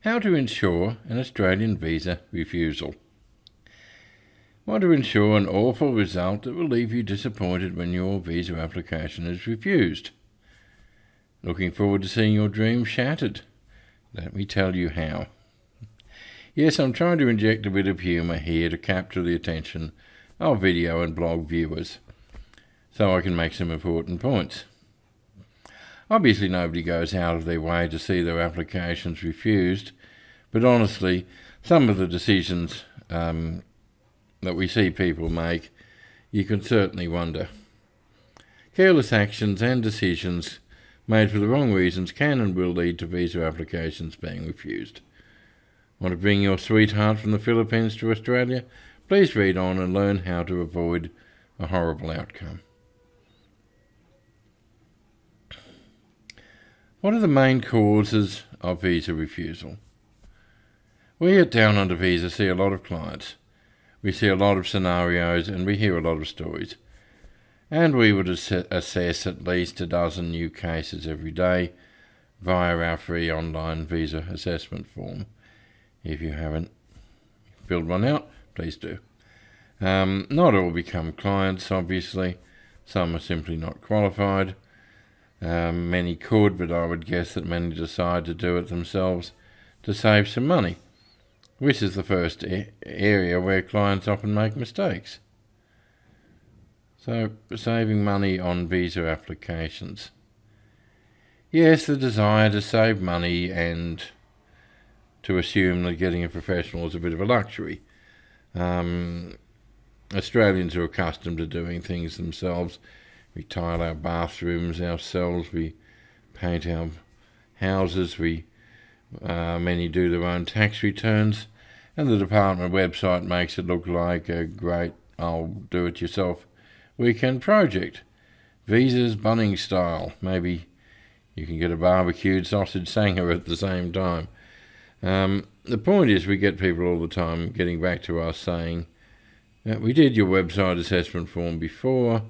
How to ensure an Australian visa refusal. Want to ensure an awful result that will leave you disappointed when your visa application is refused? Looking forward to seeing your dreams shattered? Let me tell you how. Yes, I'm trying to inject a bit of humour here to capture the attention of video and blog viewers, so I can make some important points. Obviously nobody goes out of their way to see their applications refused, but honestly, some of the decisions that we see people make, you can certainly wonder. Careless actions and decisions made for the wrong reasons can and will lead to visa applications being refused. Want to bring your sweetheart from the Philippines to Australia? Please read on and learn how to avoid a horrible outcome. What are the main causes of visa refusal? We at Down Under Visa see a lot of clients. We see a lot of scenarios and we hear a lot of stories. And we would assess at least a dozen new cases every day via our free online visa assessment form. If you haven't filled one out, please do. Not all become clients, obviously. Some are simply not qualified. Many could, but I would guess that many decide to do it themselves to save some money, which is the first area where clients often make mistakes. So, saving money on visa applications. Yes, the desire to save money and to assume that getting a professional is a bit of a luxury. Australians are accustomed to doing things themselves. We tile our bathrooms ourselves, we paint our houses, many do their own tax returns, and the department website makes it look like a great I'll do it yourself weekend project. Visas Bunnings style. Maybe you can get a barbecued sausage sanger at the same time. The point is we get people all the time getting back to us saying, we did your website assessment form before,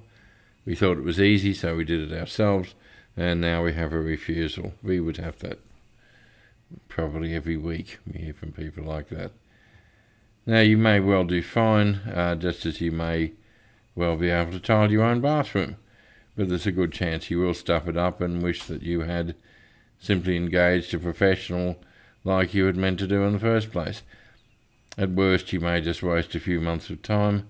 we thought it was easy so we did it ourselves, and now we have a refusal. We would have that probably every week. We hear from people like that. Now you may well do fine, just as you may well be able to tile your own bathroom, but there's a good chance you will stuff it up and wish that you had simply engaged a professional like you had meant to do in the first place. At worst, you may just waste a few months of time,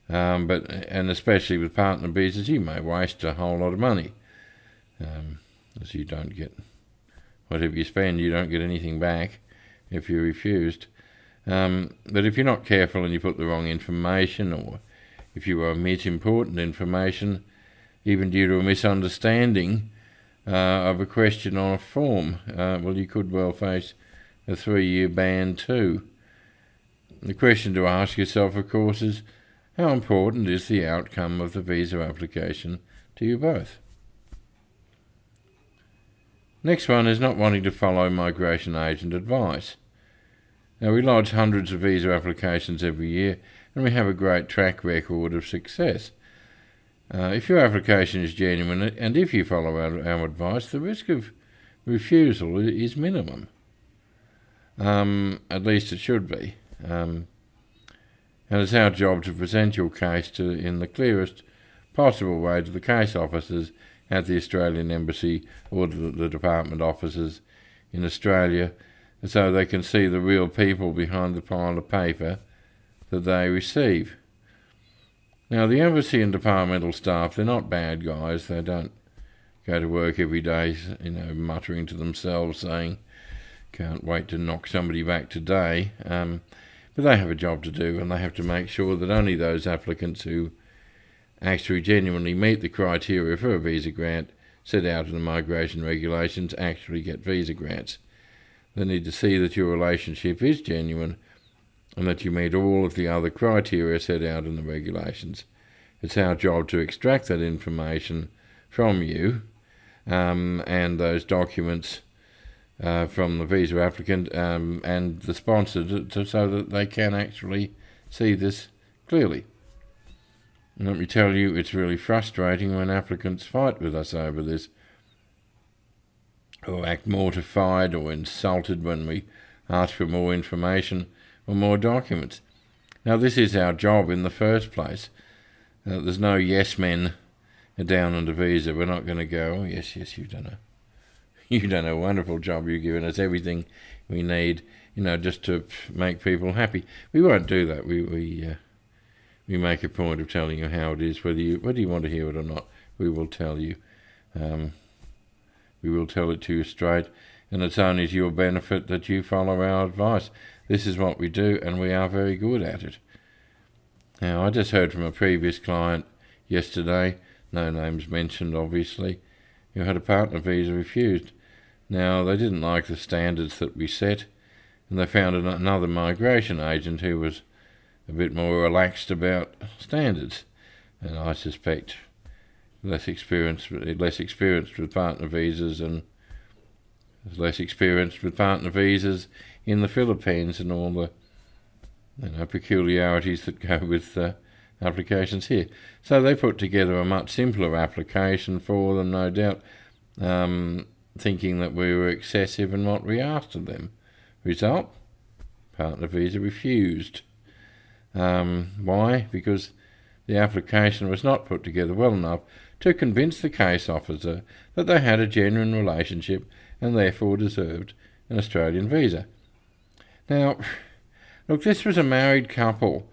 and especially with partner visas, you may waste a whole lot of money, as you don't get whatever you spend, you don't get anything back if you're refused. But if you're not careful and you put the wrong information, or if you omit important information, even due to a misunderstanding of a question on a form, well, you could well face a 3-year ban too. The question to ask yourself, of course, is how important is the outcome of the visa application to you both? Next one is not wanting to follow migration agent advice. Now, we lodge hundreds of visa applications every year and we have a great track record of success. If your application is genuine and if you follow our advice, the risk of refusal is minimum. At least it should be. And it's our job to present your case in the clearest possible way to the case officers at the Australian Embassy or the department offices in Australia, so they can see the real people behind the pile of paper that they receive. Now, the embassy and departmental staff, they're not bad guys. They don't go to work every day, muttering to themselves, saying, can't wait to knock somebody back today. But they have a job to do, and they have to make sure that only those applicants who actually genuinely meet the criteria for a visa grant set out in the migration regulations actually get visa grants. They need to see that your relationship is genuine and that you meet all of the other criteria set out in the regulations. It's our job to extract that information from you and those documents from the visa applicant and the sponsor so that they can actually see this clearly. And let me tell you, it's really frustrating when applicants fight with us over this. or act mortified or insulted when we ask for more information or more documents. Now, this is our job in the first place. There's no yes men down on the visa. We're not going to go, oh, yes, you've done a wonderful job. You've given us everything we need, just to make people happy. We won't do that. We make a point of telling you how it is, whether you want to hear it or not. We will tell you. We will tell it to you straight, and it's only to your benefit that you follow our advice. This is what we do, and we are very good at it. Now, I just heard from a previous client yesterday, no names mentioned obviously, who had a partner visa refused. Now, they didn't like the standards that we set, and they found another migration agent who was a bit more relaxed about standards, and I suspect less experienced with partner visas, and less experienced with partner visas in the Philippines and all the peculiarities that go with applications here. So they put together a much simpler application for them, no doubt, thinking that we were excessive in what we asked of them. Result? Partner visa refused. Why? Because the application was not put together well enough to convince the case officer that they had a genuine relationship and therefore deserved an Australian visa. Now, look, this was a married couple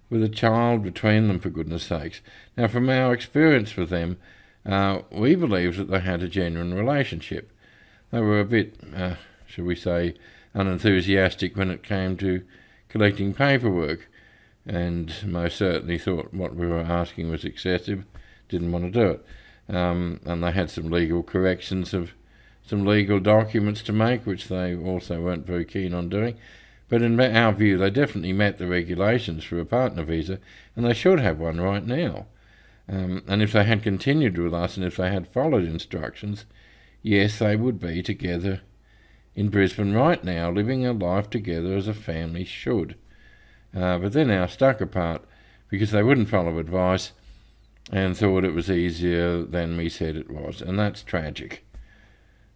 with a child between them, for goodness sakes. Now, from our experience with them, we believed that they had a genuine relationship. They were a bit, shall we say, unenthusiastic when it came to collecting paperwork, and most certainly thought what we were asking was excessive, didn't want to do it. And they had some legal corrections of some legal documents to make, which they also weren't very keen on doing. But in our view, they definitely met the regulations for a partner visa, and they should have one right now. And if they had continued with us, and if they had followed instructions, yes, they would be together in Brisbane right now, living a life together as a family should. But they're now stuck apart because they wouldn't follow advice and thought it was easier than we said it was, and that's tragic.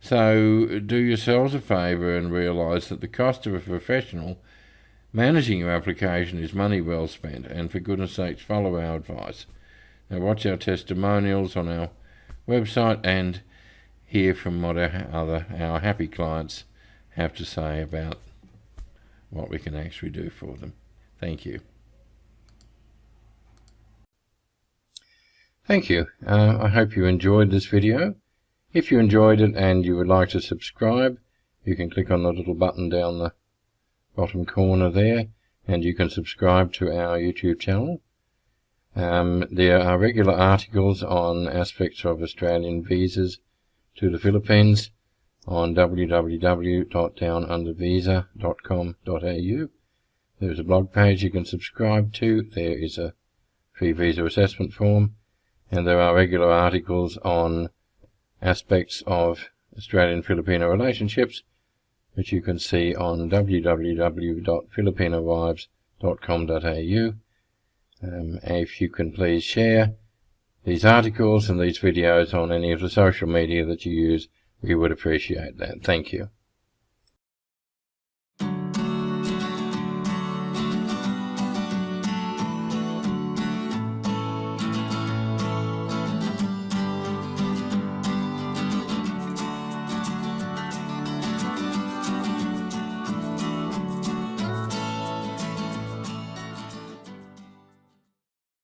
So do yourselves a favour and realise that the cost of a professional managing your application is money well spent, and for goodness sakes, follow our advice. Now watch our testimonials on our website and hear from what our happy clients have to say about what we can actually do for them. Thank you. Thank you. I hope you enjoyed this video. If you enjoyed it and you would like to subscribe, you can click on the little button down the bottom corner there, and you can subscribe to our YouTube channel. There are regular articles on aspects of Australian visas to the Philippines on www.downundervisa.com.au. There's a blog page you can subscribe to. There is a free visa assessment form, and there are regular articles on aspects of Australian-Filipino relationships, which you can see on www.filipinowives.com.au. If you can please share these articles and these videos on any of the social media that you use, we would appreciate that. Thank you.